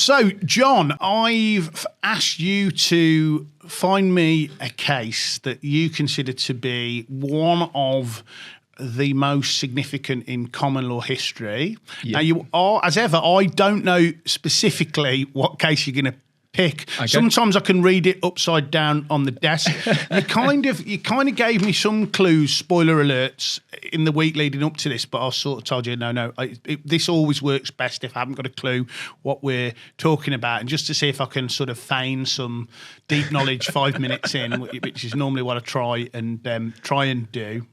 So, John, I've asked you to find me a case that you consider to be one of the most significant in common law history. Yeah. Now, you are, as ever, I don't know specifically what case you're going to pick. Okay. Sometimes I can read it upside down on the desk. You kind of gave me some clues, spoiler alerts, in the week leading up to this, but I sort of told you, no, this always works best if I haven't got a clue what we're talking about, and just to see if I can sort of feign some deep knowledge 5 minutes in, which is normally what I try and do.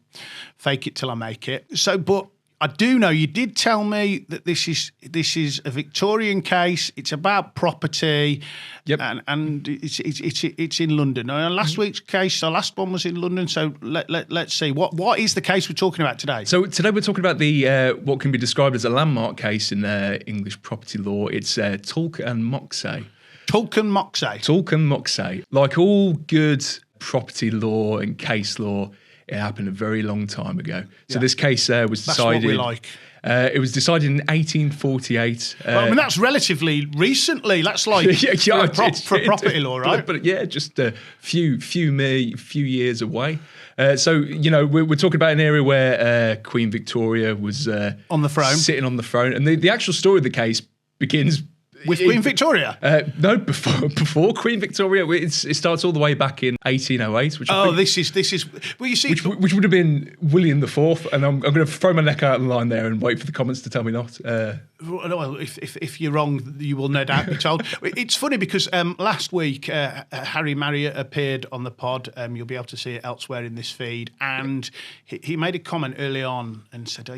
Fake it till I make it. So, but I do know you did tell me that this is a Victorian case. It's about property, yep. and it's in London. Last week's case, the last one was in London. So let's see what is the case we're talking about today. So today we're talking about the what can be described as a landmark case in English property law. It's Tulk and Moxhay. Tulk and Moxhay. Tulk and Moxhay. Like all good property law and case law, it happened a very long time ago. So this case was decided. That's what we like. It was decided in 1848. That's relatively recently. That's like for property law, right? But yeah, just a few years away. So we're talking about an area where Queen Victoria was on the throne, sitting on the throne, and the actual story of the case begins. With Queen Victoria? No, before Queen Victoria. It starts all the way back in 1808. This is. Well, you see, which would have been William IV, and I'm going to throw my neck out of the line there and wait for the comments to tell me not. Well, if you're wrong, you will no doubt be told. It's funny because last week Harry Marriott appeared on the pod. You'll be able to see it elsewhere in this feed, and he made a comment early on and said,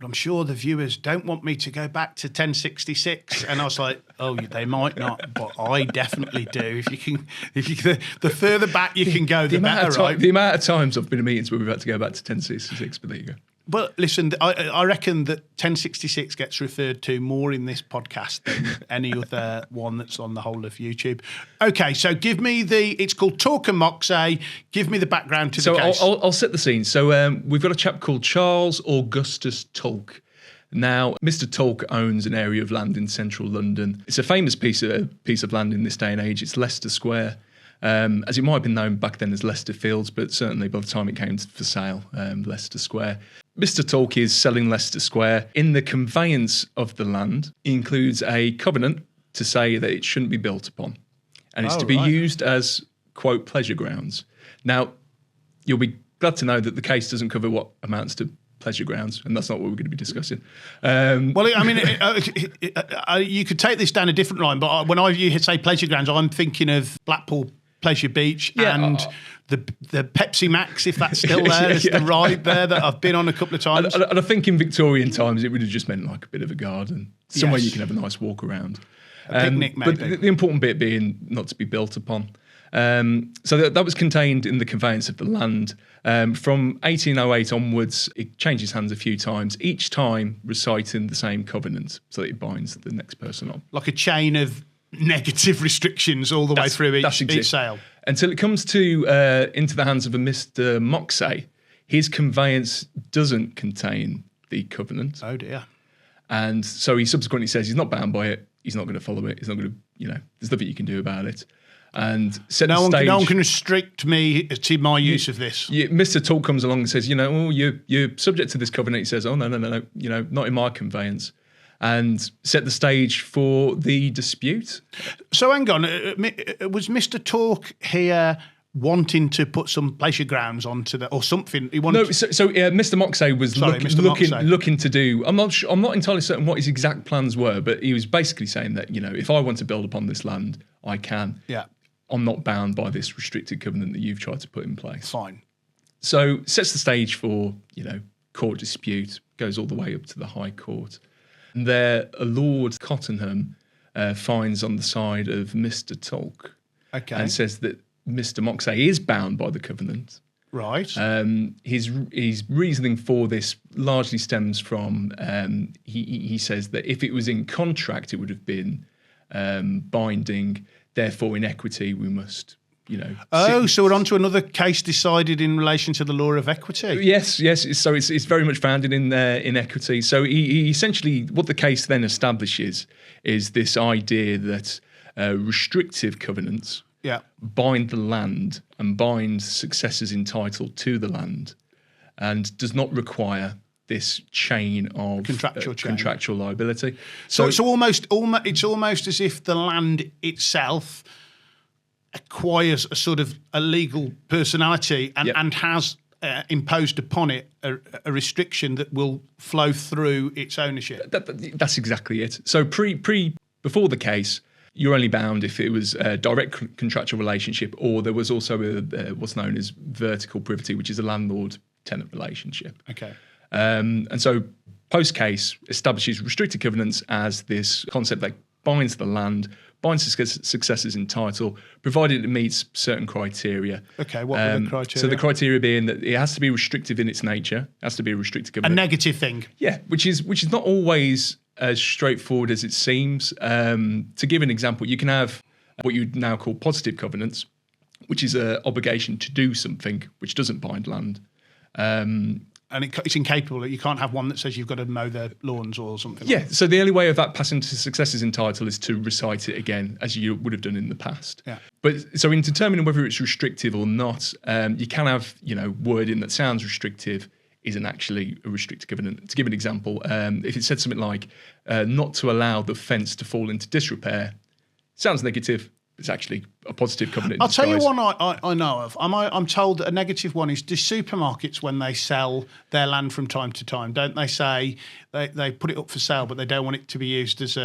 I'm sure the viewers don't want me to go back to 1066, and I was like, they might not, but I definitely do. The further back you can go, the better, right? The amount of times I've been in meetings where we've had to go back to 1066, but there you go. But listen, I reckon that 1066 gets referred to more in this podcast than any other one that's on the whole of YouTube. Okay, so give me it's called Tulk and Moxhay. Give me the background to the case. So I'll set the scene. So we've got a chap called Charles Augustus Tulk. Now, Mr. Tulk owns an area of land in central London. It's a famous piece of land in this day and age. It's Leicester Square. As it might have been known back then as Leicester Fields, but certainly by the time it came for sale, Leicester Square. Mr. Tulk is selling Leicester Square. In the conveyance of the land, he includes a covenant to say that it shouldn't be built upon, and it's to be used as, quote, pleasure grounds. Now, you'll be glad to know that the case doesn't cover what amounts to pleasure grounds, and that's not what we're going to be discussing. You could take this down a different line, but when you say pleasure grounds, I'm thinking of Blackpool Pleasure Beach and the Pepsi Max, if that's still there. There's the ride there that I've been on a couple of times. And I think in Victorian times, it would have just meant like a bit of a garden, somewhere you can have a nice walk around. A picnic, maybe. But the important bit being not to be built upon. So that was contained in the conveyance of the land. From 1808 onwards, it changes hands a few times, each time reciting the same covenant so that it binds the next person on. Like a chain of negative restrictions all the way through each sale. Until it comes to into the hands of a Mr. Moxhay, his conveyance doesn't contain the covenant. Oh dear. And so he subsequently says he's not bound by it, he's not going to follow it, he's not going to, there's nothing you can do about it. And no one can restrict me to my use of this. Mr. Tulk comes along and says, you're subject to this covenant. He says, no, not in my conveyance. And set the stage for the dispute. So hang on, was Mr. Tulk here wanting to put some pleasure grounds onto or something? He wanted. Mr. Moxhay was looking to do. I'm not entirely certain what his exact plans were, but he was basically saying that if I want to build upon this land, I can. Yeah. I'm not bound by this restricted covenant that you've tried to put in place. Fine. So sets the stage for court dispute, goes all the way up to the High Court. And there, a Lord Cottenham finds on the side of Mr. Tulk, and says that Mr. Moxhay is bound by the covenant. Right. His reasoning for this largely stems from he says that if it was in contract, it would have been binding. Therefore, in equity, we must So we're on to another case decided in relation to the law of equity. Yes. So it's very much founded in equity. So he essentially, what the case then establishes is this idea that restrictive covenants bind the land and bind successors entitled to the land, and does not require this chain of contractual liability. So it's almost as if the land itself acquires a sort of a legal personality and has imposed upon it a restriction that will flow through its ownership. That's exactly it. So before the case, you're only bound if it was a direct contractual relationship, or there was also what's known as vertical privity, which is a landlord-tenant relationship. Okay. And so post-case establishes restricted covenants as this concept that binds the land, binds successors in title, provided it meets certain criteria. Okay, what are the criteria? So the criteria being that it has to be restrictive in its nature, has to be a restricted covenant. A negative thing. Yeah, which is not always as straightforward as it seems. To give an example, you can have what you'd now call positive covenants, which is an obligation to do something which doesn't bind land. And it's incapable. You can't have one that says you've got to mow their lawns or something. Yeah, so the only way of that passing to successors in title is to recite it again, as you would have done in the past. Yeah. But so in determining whether it's restrictive or not, you can have wording that sounds restrictive isn't actually a restricted covenant. To give an example, if it said something like not to allow the fence to fall into disrepair, sounds negative. It's actually a positive covenant. I'll tell you one I know of. I'm told that a negative one is, do supermarkets, when they sell their land from time to time, don't they say they put it up for sale, but they don't want it to be used as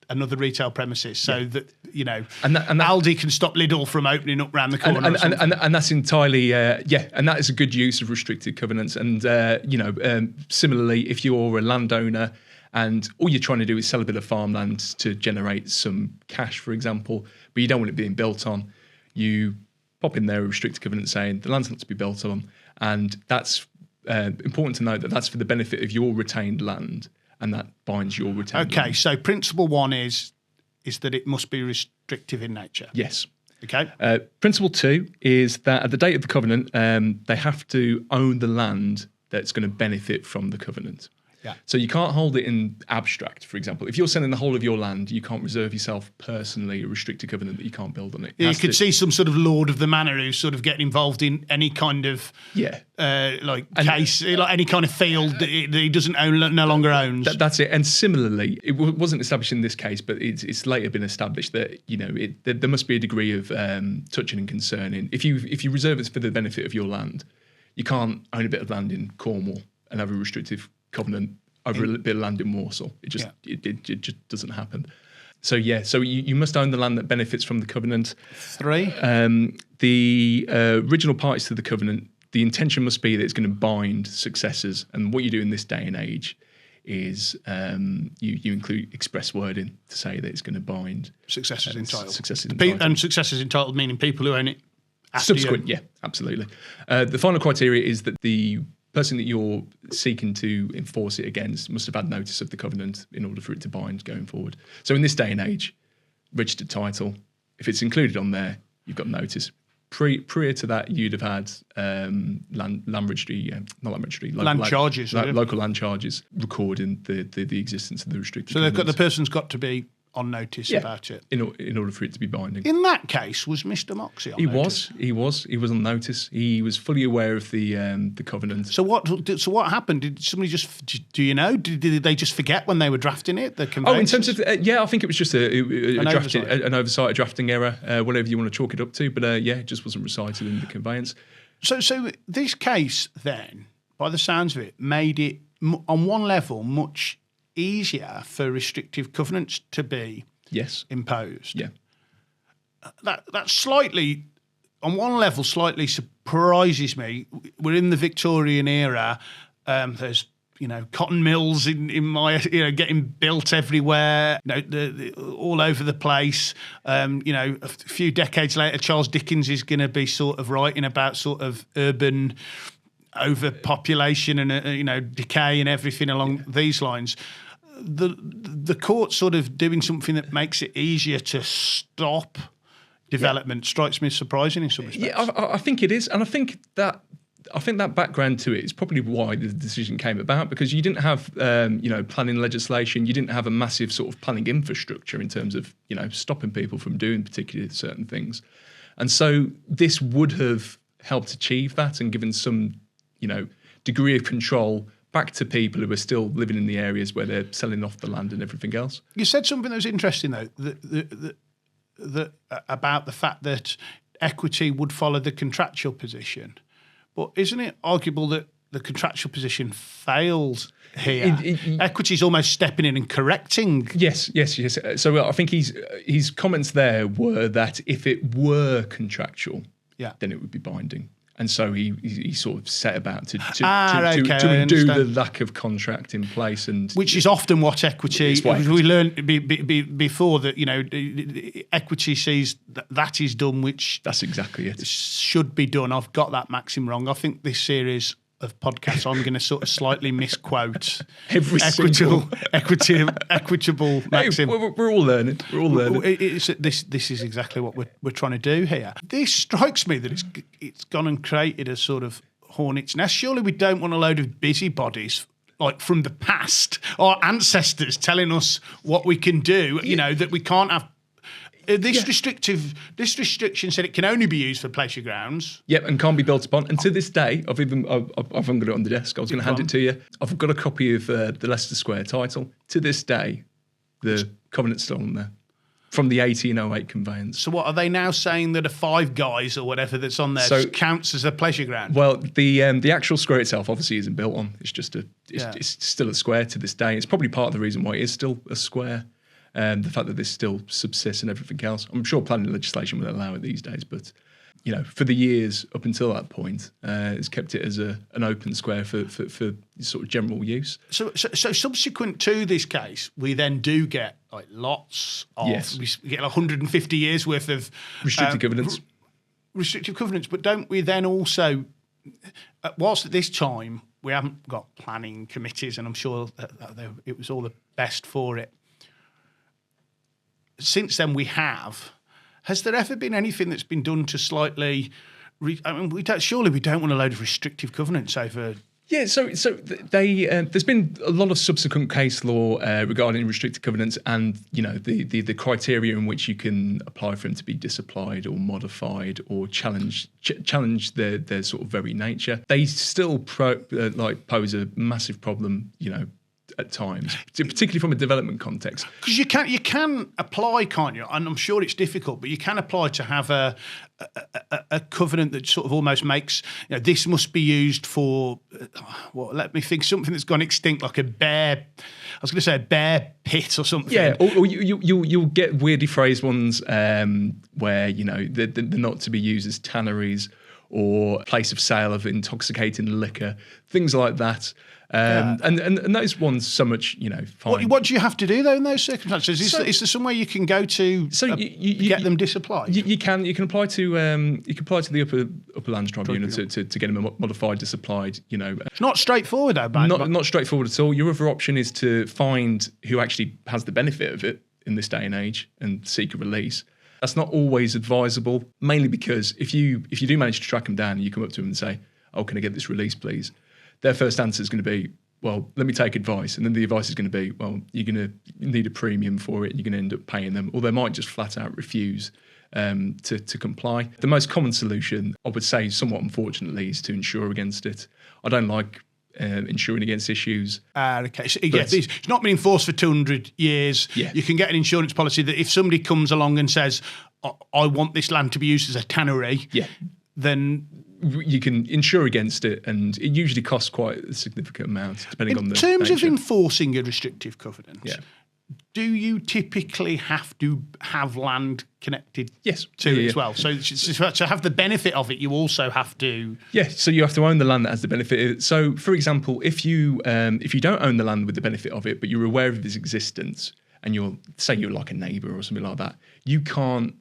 another retail premises, so that and Aldi can stop Lidl from opening up round the corner. And that's entirely and that is a good use of restricted covenants. And similarly, if you're a landowner and all you're trying to do is sell a bit of farmland to generate some cash, for example, but you don't want it being built on, you pop in there a restricted covenant saying the land's not to be built on, and that's important to note that that's for the benefit of your retained land, and that binds your retained land. Okay, so principle one is that it must be restrictive in nature. Yes. Okay. Principle two is that at the date of the covenant, they have to own the land that's going to benefit from the covenant. Yeah. So you can't hold it in abstract, for example. If you're selling the whole of your land, you can't reserve yourself personally a restricted covenant that you can't build on it. You could see some sort of lord of the manor who's sort of getting involved in any kind of case, like any kind of field that he doesn't own, no longer owns. That's it. And similarly, it wasn't established in this case, but it's later been established that there must be a degree of touching and concerning. If you reserve it for the benefit of your land, you can't own a bit of land in Cornwall and have a restrictive covenant over a bit of land in Warsaw. It just doesn't happen. So you must own the land that benefits from the covenant. 3, the original parties to the covenant, the intention must be that it's going to bind successors. And what you do in this day and age is you include express wording to say that it's going to bind successors entitled. And successors entitled meaning people who own it subsequent. Yeah, absolutely. The final criteria is that the person that you're seeking to enforce it against must have had notice of the covenant in order for it to bind going forward. So in this day and age, registered title, if it's included on there, you've got notice. Prior to that, you'd have had land registry, not land registry, local land charges recording the existence of the restricted covenant. So the person's got to be on notice about it in order for it to be binding. In that case, was Mr. Moxhay on notice? He was on notice. He was fully aware of the covenant. So what happened? Did somebody do you know? Did they just forget when they were drafting it? The in terms of I think it was just an oversight, a drafting error, whatever you want to chalk it up to. But it just wasn't recited in the conveyance. So this case then, by the sounds of it, made it on one level much easier for restrictive covenants to be imposed. Yeah. That slightly, on one level, slightly surprises me. We're in the Victorian era. There's cotton mills in my getting built everywhere. All over the place. A few decades later, Charles Dickens is going to be sort of writing about sort of urban overpopulation and decay and everything along these lines. The court sort of doing something that makes it easier to stop development strikes me as surprising in some respects. Yeah, I think it is, and I think that background to it is probably why the decision came about, because you didn't have planning legislation, you didn't have a massive sort of planning infrastructure in terms of stopping people from doing particularly certain things, and so this would have helped achieve that and given some degree of control back to people who are still living in the areas where they're selling off the land and everything else. You said something that was interesting, though, that about the fact that equity would follow the contractual position. But isn't it arguable that the contractual position failed here? Equity is almost stepping in and correcting. Yes. So I think his comments there were that if it were contractual, then it would be binding. And so he sort of set about to undo the lack of contract in place, and which is often what equity. We learned before that equity sees that is done, which that's exactly it. Should be done. I've got that maxim wrong. I think this series of podcasts I'm going to sort of slightly misquote every equitable maxim. Hey, we're all learning. This is exactly what we're trying to do here. This strikes me that it's gone and created a sort of hornet's nest. Surely we don't want a load of busybodies like from the past, our ancestors telling us what we can do. That we can't have. This restriction said it can only be used for pleasure grounds. Yep, and can't be built upon. And to this day, I've got it on the desk. I was going to hand it to you. I've got a copy of the Leicester Square title. To this day, the covenant's still on there from the 1808 conveyance. So what are they now saying that a Five Guys or whatever that's on there counts as a pleasure ground? Well, the actual square itself obviously isn't built on. It's just it's still a square to this day. It's probably part of the reason why it is still a square. The fact that this still subsists and everything else. I'm sure planning legislation will allow it these days, but for the years up until that point, it's kept it as an open square for sort of general use. So subsequent to this case, we then do get like lots of we get like 150 years worth of restrictive covenants. Restrictive covenants, but don't we then also, whilst at this time we haven't got planning committees, and I'm sure that it was all the best for it. Since then, we have. Has there ever been anything that's been done to slightly? Surely we don't want a load of restrictive covenants over. Yeah, so there's been a lot of subsequent case law regarding restrictive covenants, and the criteria in which you can apply for them to be disapplied or modified or challenge their sort of very nature. They still pose a massive problem, at times, particularly from a development context. Because you can apply, can't you? And I'm sure it's difficult, but you can apply to have a covenant that sort of almost makes, this must be used for, let me think, something that's gone extinct, like a bear pit or something. Yeah, or you'll get weirdly phrased ones where, they're not to be used as tanneries or a place of sale of intoxicating liquor, things like that. And those ones so much, fine. What do you have to do though in those circumstances? Is there somewhere you can go to get them disapplied? You can apply to the upper lands tribunal to get them modified, disapplied. It's not straightforward though. Not straightforward at all. Your other option is to find who actually has the benefit of it in this day and age and seek a release. That's not always advisable, mainly because if you do manage to track them down and you come up to them and say, "Oh, can I get this release, please?" Their first answer is going to be, well, let me take advice. And then the advice is going to be, well, you're going to need a premium for it. You're going to end up paying them. Or they might just flat out refuse to comply. The most common solution, I would say, somewhat unfortunately, is to insure against it. I don't like insuring against issues. Okay. So, it's not been enforced for 200 years. Yeah. You can get an insurance policy that if somebody comes along and says, I want this land to be used as a tannery, then you can insure against it, and it usually costs quite a significant amount, depending on the nature. In terms of enforcing a restrictive covenant, do you typically have to have land connected to it as well? So to have the benefit of it, you also have to... Yeah, so you have to own the land that has the benefit of it. So, for example, if you don't own the land with the benefit of it, but you're aware of its existence, and you're like a neighbour or something like that, you can't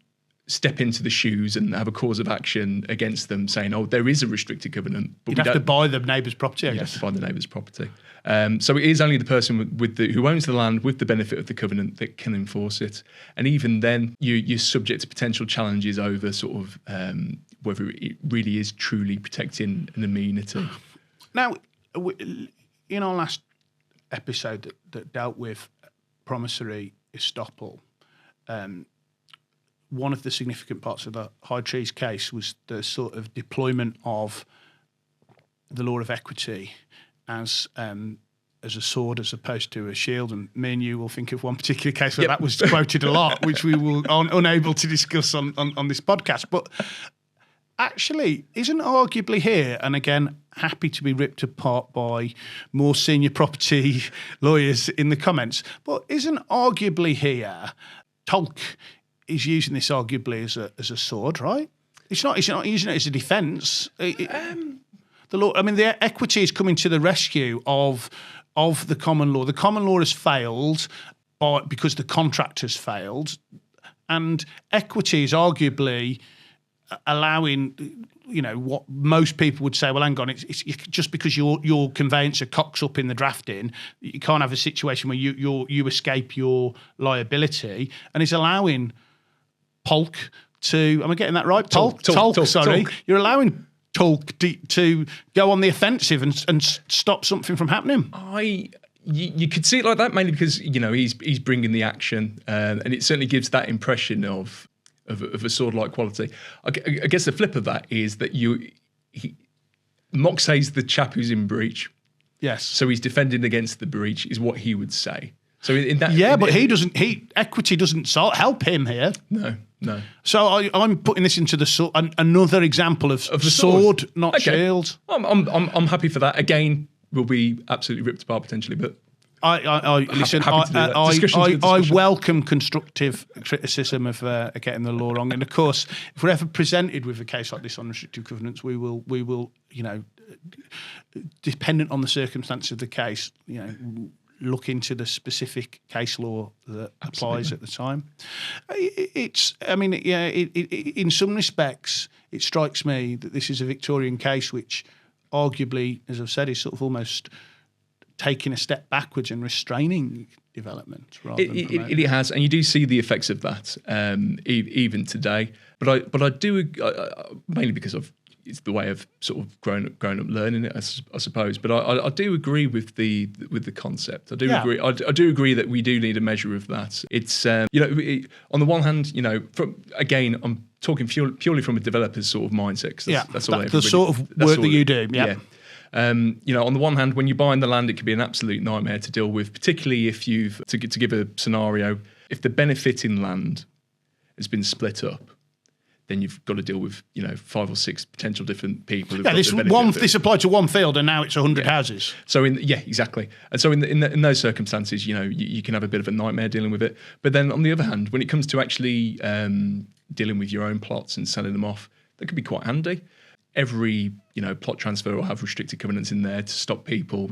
step into the shoes and have a cause of action against them, saying, "Oh, there is a restricted covenant." But You'd have to buy the neighbour's property. I guess. Have to buy the neighbour's property. So it is only the person who owns the land with the benefit of the covenant that can enforce it. And even then, you're subject to potential challenges over sort of whether it really is truly protecting an amenity. Now, in our last episode that dealt with promissory estoppel, one of the significant parts of the High Trees case was the sort of deployment of the law of equity as a sword as opposed to a shield. And me and you will think of one particular case where that was quoted a lot, which we were unable to discuss on this podcast. But actually, isn't arguably here, and again, happy to be ripped apart by more senior property lawyers in the comments, but isn't arguably here, Tulk is using this arguably as a sword, right? It's not using it as a defence. The law, I mean, the equity is coming to the rescue of the common law. The common law has failed because the contract has failed, and equity is arguably allowing, what most people would say, well, hang on, it's just because your conveyancer cocks up in the drafting, you can't have a situation where you escape your liability, and it's allowing Tulk to, am I getting that right? Tulk, sorry. Tulk. You're allowing Tulk to go on the offensive and stop something from happening. You could see it like that, mainly because he's bringing the action, and it certainly gives that impression of a sword-like quality. I guess the flip of that is that Moxhay's the chap who's in breach. Yes. So he's defending against the breach, is what he would say. So in that, equity doesn't help him here. No. So I'm putting this into another example of sword, not shield. I'm happy for that. Again, we'll be absolutely ripped apart potentially, but listen. I welcome constructive criticism of getting the law wrong, and of course, if we're ever presented with a case like this on restrictive covenants, we will, dependent on the circumstance of the case, look into the specific case law that applies at the time. In some respects, it strikes me that this is a Victorian case which arguably, as I've said, is sort of almost taking a step backwards and restraining development rather than promoting. It has, and you do see the effects of that even today. But I do, mainly because it's the way I've sort of grown up learning it, I suppose. But I do agree with the concept. I do agree. I do agree that we do need a measure of that. It's on the one hand, I'm talking purely from a developer's sort of mindset. Cause that's all. The sort of work that you do. Yeah. On the one hand, when you're buying the land, it can be an absolute nightmare to deal with, particularly if to give a scenario, if the benefit in land has been split up, then you've got to deal with 5 or 6 potential different people. This applied to one field, and now it's 100 houses. So exactly. And so in those circumstances, you can have a bit of a nightmare dealing with it. But then on the other hand, when it comes to actually dealing with your own plots and selling them off, that could be quite handy. Every plot transfer will have restricted covenants in there to stop people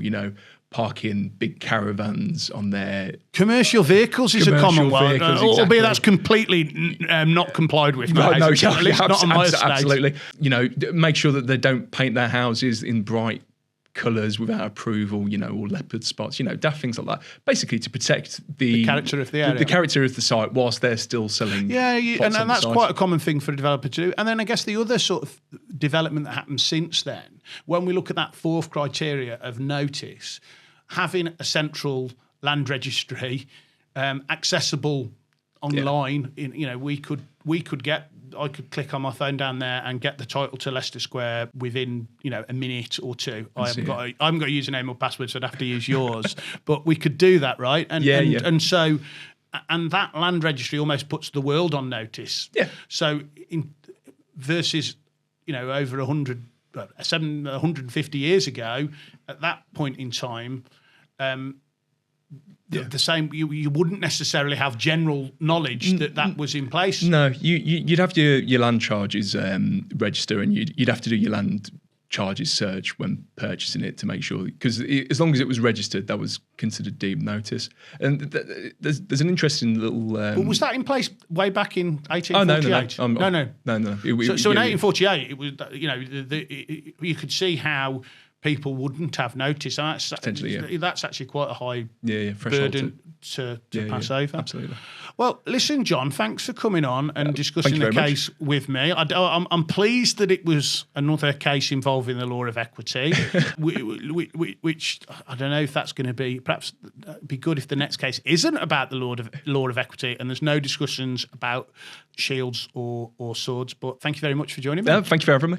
parking big caravans on their commercial vehicles is a common one, albeit that's completely not complied with. Not on my estate. Absolutely. Make sure that they don't paint their houses in bright colours without approval, or leopard spots, daft things like that. Basically, to protect the character of the area, the character of the site, whilst they're still selling. And that's quite a common thing for a developer to do. And then I guess the other sort of development that happened since then, when we look at that fourth criteria of notice, having a central land registry accessible online, I could click on my phone down there and get the title to Leicester Square within a minute or two. I haven't got a username or password, so I'd have to use yours. But we could do that, right? And so that land registry almost puts the world on notice. Yeah. So versus over 150 years ago, at that point in time. The same, you wouldn't necessarily have general knowledge that was in place. No, you'd have your land charges register, and you'd have to do your land charges search when purchasing it to make sure, because as long as it was registered, that was considered deemed notice. And there's an interesting little. But was that in place way back in 1848? Oh no. No. So in 1848, it was, you know, you could see how people wouldn't have noticed. And that's Potentially, that's actually quite a high threshold burden to pass over. Absolutely. Well, listen, John, thanks for coming on and discussing the case with me. I'm pleased that it was another case involving the law of equity, which I don't know if that's going to be, perhaps be good if the next case isn't about the law of equity and there's no discussions about shields or swords. But thank you very much for joining me. Thank you for having me.